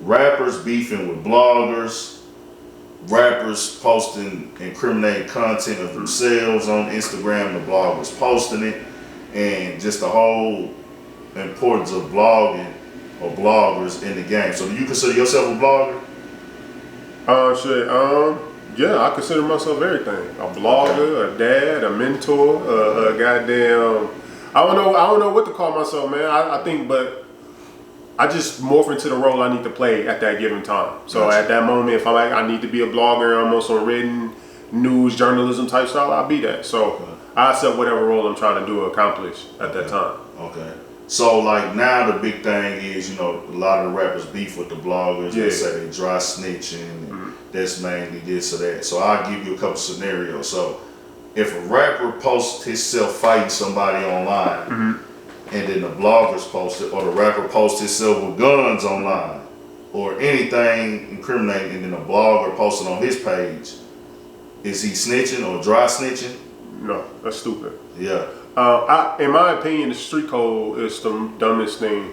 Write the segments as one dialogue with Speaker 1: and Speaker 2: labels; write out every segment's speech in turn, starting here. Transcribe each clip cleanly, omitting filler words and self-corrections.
Speaker 1: rappers beefing with bloggers, rappers posting incriminating content of themselves on Instagram, the bloggers posting it, and just the whole importance of blogging or bloggers in the game. So do you consider yourself a blogger?
Speaker 2: Yeah, I consider myself everything. A blogger, a dad, a mentor, a goddamn. I don't know what to call myself, man. I think, but I just morph into the role I need to play at that given time. So at that moment, if I'm like, I need to be a blogger, I'm on some written news journalism type style, I'll be that. So I accept whatever role I'm trying to do or accomplish at that time.
Speaker 1: Okay. So like now the big thing is, you know, a lot of the rappers beef with the bloggers. They say they dry snitching. And that's mainly this or that. So I'll give you a couple scenarios. So if a rapper posts himself fighting somebody online, and then the bloggers post it, or the rapper posts himself with guns online, or anything incriminating, and then the blogger posts it on his page, is he snitching or dry snitching?
Speaker 2: No, that's stupid.
Speaker 1: Yeah.
Speaker 2: In my opinion, the street code is the dumbest thing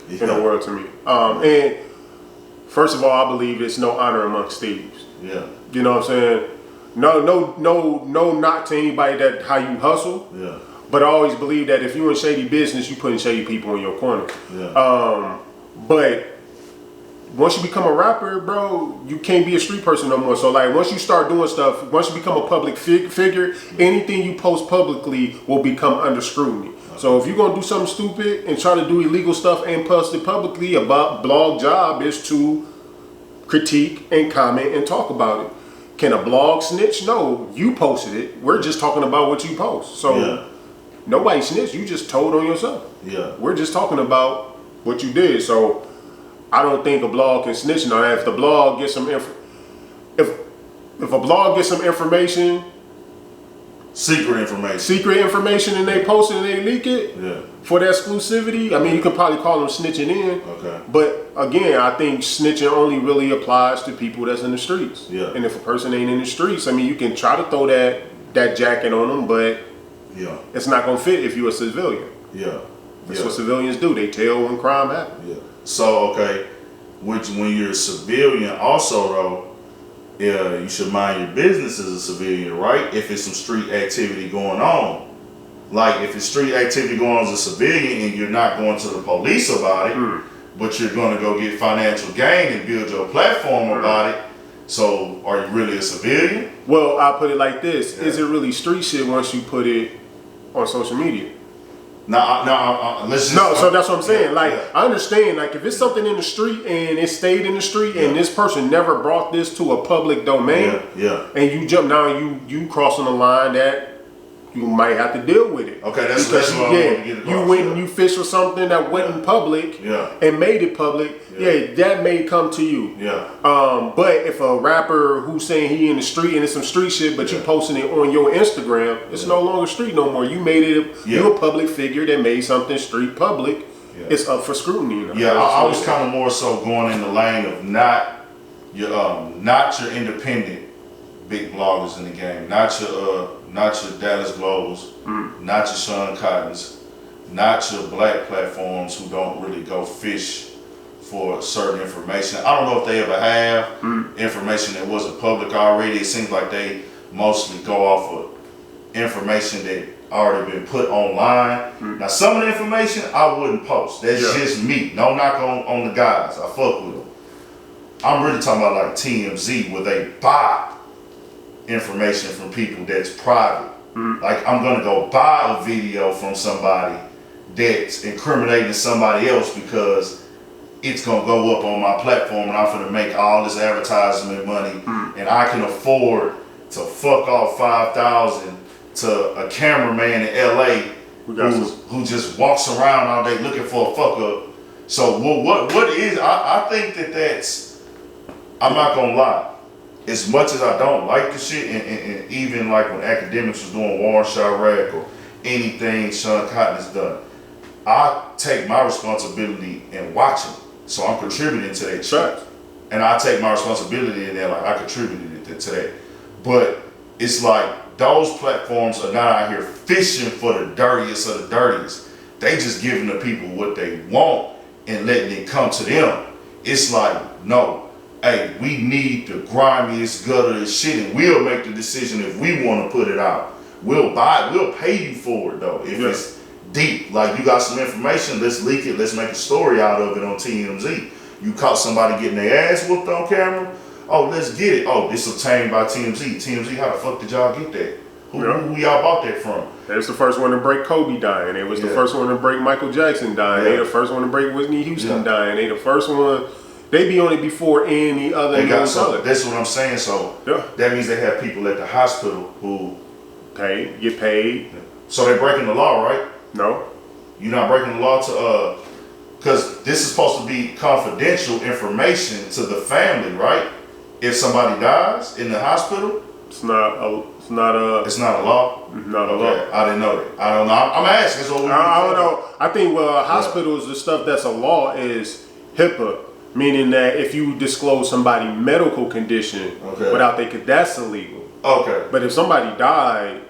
Speaker 2: in the world to me. And first of all, I believe it's no honor amongst thieves.
Speaker 1: Yeah.
Speaker 2: You know what I'm saying? No knock to anybody that how you hustle.
Speaker 1: Yeah.
Speaker 2: But I always believe that if you're in shady business, you putting shady people in your corner.
Speaker 1: Yeah.
Speaker 2: But once you become a rapper, bro, you can't be a street person no more. So like once you start doing stuff, once you become a public figure, anything you post publicly will become under scrutiny. So if you're gonna do something stupid and try to do illegal stuff and post it publicly, a blog job is to critique and comment and talk about it. Can a blog snitch? No, you posted it. We're just talking about what you post. So nobody snitched. You just told on yourself.
Speaker 1: Yeah.
Speaker 2: We're just talking about what you did. So I don't think a blog can snitch. Now, if the blog gets some if a blog gets some information,
Speaker 1: secret information,
Speaker 2: and they post it and they leak it for the exclusivity, I mean, you could probably call them snitching in.
Speaker 1: Okay.
Speaker 2: But again, I think snitching only really applies to people that's in the streets.
Speaker 1: Yeah.
Speaker 2: And if a person ain't in the streets, I mean, you can try to throw that jacket on them, but it's not gonna fit if you're a civilian.
Speaker 1: Yeah.
Speaker 2: That's what civilians do. They tell when crime happens.
Speaker 1: Yeah. So when you're a civilian, also though, you should mind your business as a civilian, right? If it's some street activity going on, like if it's street activity going on as a civilian and you're not going to the police about it, but you're going to go get financial gain and build your platform about it. So are you really a civilian?
Speaker 2: Well, I'll put it like this: is it really street shit once you put it on social media?
Speaker 1: Let's just...
Speaker 2: No, so that's what I'm saying. I understand, like, if it's something in the street and it stayed in the street and this person never brought this to a public domain, and you jump down, you crossing the line that you might have to deal with it.
Speaker 1: Okay, that's what I want to get across.
Speaker 2: You went and you fished for something that went in public and made it public. That may come to you. But if a rapper who's saying he in the street and it's some street shit, but you posting it on your Instagram, it's no longer street no more. You made it. You're a public figure that made something street public. It's up for scrutiny.
Speaker 1: I was kind of more so going in the lane of not your independent big bloggers in the game, not your Dallas Globals, not your Sean Cottons, not your black platforms who don't really go fish for certain information. I don't know if they ever have information that wasn't public already. It seems like they mostly go off of information that already been put online. Now some of the information I wouldn't post. That's just me. No knock on the guys. I fuck with them. I'm really talking about like TMZ where they buy information from people that's private. Like I'm gonna go buy a video from somebody that's incriminating somebody else because it's gonna go up on my platform and I'm gonna make all this advertisement money and I can afford to fuck off $5,000 to a cameraman in LA who just walks around all day looking for a fuck up. So what is, I think that's, I'm not gonna lie, as much as I don't like the shit, and even like when academics was doing Warren Chirac or anything Sean Cotton has done, I take my responsibility in watching. So I'm contributing to that shit. And I take my responsibility in there, like I contributed to that. But it's like those platforms are not out here fishing for the dirtiest of the dirtiest. They just giving the people what they want and letting it come to them. It's like, no, hey, we need the grimiest, gutterest shit, and we'll make the decision if we want to put it out. We'll pay you for it though. If it's deep, like you got some information, let's leak it, let's make a story out of it on TMZ. You caught somebody getting their ass whooped on camera, oh, let's get it. Oh, it's obtained by TMZ. TMZ, how the fuck did y'all get that? Who y'all bought that from?
Speaker 2: They was the first one to break Kobe dying. They was the first one to break Michael Jackson dying. They the first one to break Whitney Houston dying. They the first one. They be on it before any other.
Speaker 1: That's what I'm saying. So that means they have people at the hospital who
Speaker 2: get paid.
Speaker 1: So they're breaking the law, right?
Speaker 2: No.
Speaker 1: You're not breaking the law to because this is supposed to be confidential information to the family, right? If somebody dies in the hospital,
Speaker 2: it's not a law.
Speaker 1: Not a law. I didn't know that. I don't know. I'm asking. So
Speaker 2: I don't know. I think hospitals, the stuff that's a law is HIPAA, meaning that if you disclose somebody's medical condition without that's illegal.
Speaker 1: Okay.
Speaker 2: But if somebody died,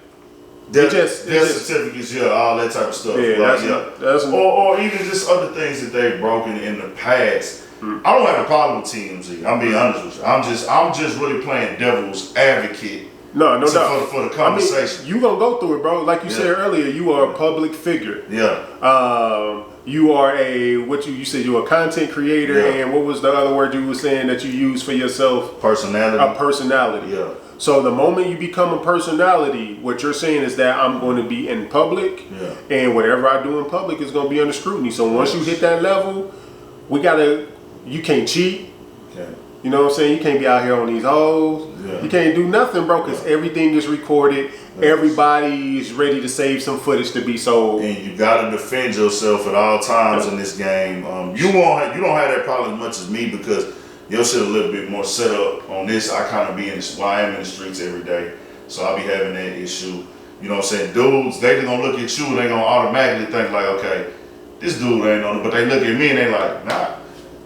Speaker 1: there's certificates, all that type of stuff. Or even just other things that they've broken in the past. I don't have a problem with TMZ. I'm being honest with you. I'm just really playing devil's advocate.
Speaker 2: No doubt.
Speaker 1: For the conversation.
Speaker 2: I mean, you gonna go through it, bro. Like you said earlier, you are a public figure.
Speaker 1: Yeah.
Speaker 2: You are you said you're a content creator, and what was the other word you were saying that you use for yourself?
Speaker 1: Personality.
Speaker 2: A personality.
Speaker 1: Yeah.
Speaker 2: So the moment you become a personality, what you're saying is that I'm going to be in public, and whatever I do in public is going to be under scrutiny. So once you hit that level, you can't cheat.
Speaker 1: Okay.
Speaker 2: You know what I'm saying? You can't be out here on these hoes. Yeah. You can't do nothing, bro, because everything is recorded. Everybody is ready to save some footage to be sold.
Speaker 1: And you got to defend yourself at all times in this game. You don't have that problem as much as me because your shit a little bit more set up on this. I kind of be I am in the streets every day, so I'll be having that issue. You know what I'm saying? Dudes, they just gonna look at you and they gonna automatically think like, okay, this dude ain't on it. But they look at me and they like, nah.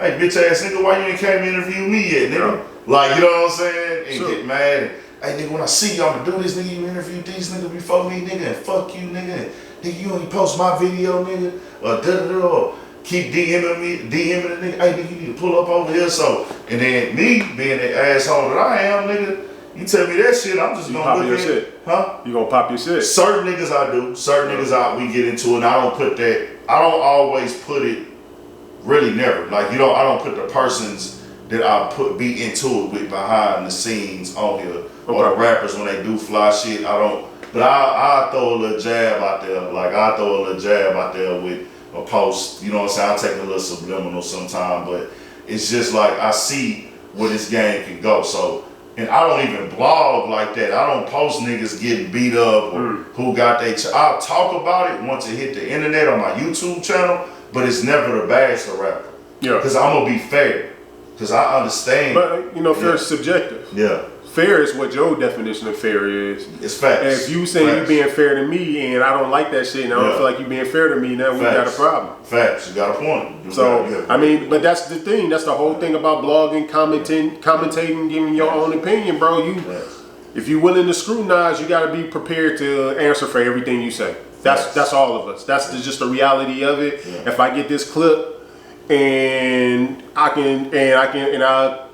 Speaker 1: Hey, bitch ass nigga, why you ain't came to interview me yet, nigga? Like, you know what I'm saying? And get mad. And, hey, nigga, when I see y'all to do this, nigga, you interviewed these niggas before me, nigga, and fuck you, nigga. And, nigga, you only post my video, nigga. Or keep DMing the nigga. Hey, nigga, you need to pull up over here. So, and then me being the asshole that I am, nigga, you tell me that shit, I'm just gonna look at it. Huh?
Speaker 2: You gonna pop your shit?
Speaker 1: Certain niggas I do. Certain niggas we get into, and I don't always put it. Really never. Like I don't put the persons that I be into it with behind the scenes on here. Or the rappers when they do fly shit. I don't. But I throw a little jab out there. Like I throw a little jab out there with a post. You know what I'm saying? I take a little subliminal sometime, but it's just like I see where this game can go. So, and I don't even blog like that. I don't post niggas getting beat up or who got I'll talk about it once it hit the internet on my YouTube channel. But it's never to bash the rapper. Yeah. Because I'm going to be fair. Because I understand.
Speaker 2: But, fair is subjective.
Speaker 1: Yeah.
Speaker 2: Fair is what your definition of fair is.
Speaker 1: It's facts.
Speaker 2: And if you say you're being fair to me and I don't like that shit and I don't feel like you're being fair to me, now we got a problem.
Speaker 1: Facts. You got a point.
Speaker 2: But that's the thing. That's the whole thing about blogging, commentating, giving your own opinion, bro. If you're willing to scrutinize, you got to be prepared to answer for everything you say. That's all of us. That's just the reality of it. Yeah. If I get this clip and I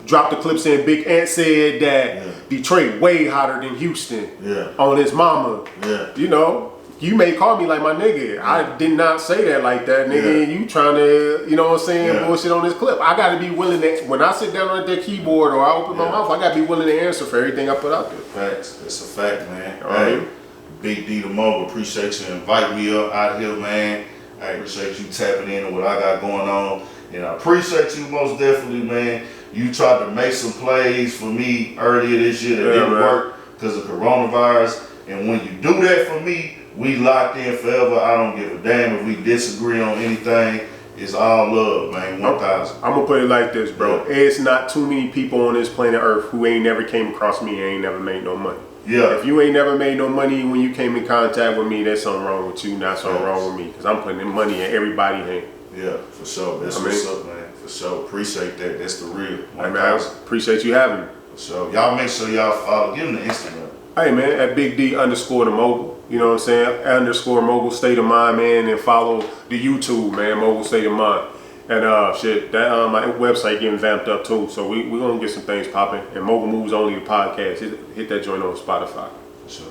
Speaker 2: drop the clip saying Big Ant said that Detroit way hotter than Houston on his mama. Yeah. You may call me like my nigga. I did not say that like that, nigga. And you trying to, bullshit on this clip. I got to be willing to, when I sit down at that keyboard or I open my mouth, I got to be willing to answer for everything I put out there.
Speaker 1: Facts. That's a fact, man. All right. Big D the Mogul, appreciate you inviting me up out here, man. I appreciate you tapping in on what I got going on. And I appreciate you most definitely, man. You tried to make some plays for me earlier this year that didn't work because of coronavirus. And when you do that for me, we locked in forever. I don't give a damn if we disagree on anything. It's all love, man. 1,000.
Speaker 2: I'm going to put it like this, bro. It's not too many people on this planet Earth who ain't never came across me and ain't never made no money. Yeah. If you ain't never made no money when you came in contact with me, there's something wrong with you, not something wrong with me. Because I'm putting money in everybody's hand.
Speaker 1: Yeah, for sure. That's what's up, man. For sure. Appreciate that. That's the real.
Speaker 2: Hey, man, I appreciate you having me.
Speaker 1: For sure. Y'all make sure y'all follow. Give them the Instagram.
Speaker 2: Hey, man, at Big D _ the Mogul. You know what I'm saying? _ Mogul State of Mind, man. And follow the YouTube, man. Mogul State of Mind. And shit, that my website getting vamped up too. So we gonna get some things popping. And Mogul Moves Only the podcast. Hit that joint on Spotify.
Speaker 1: Sure.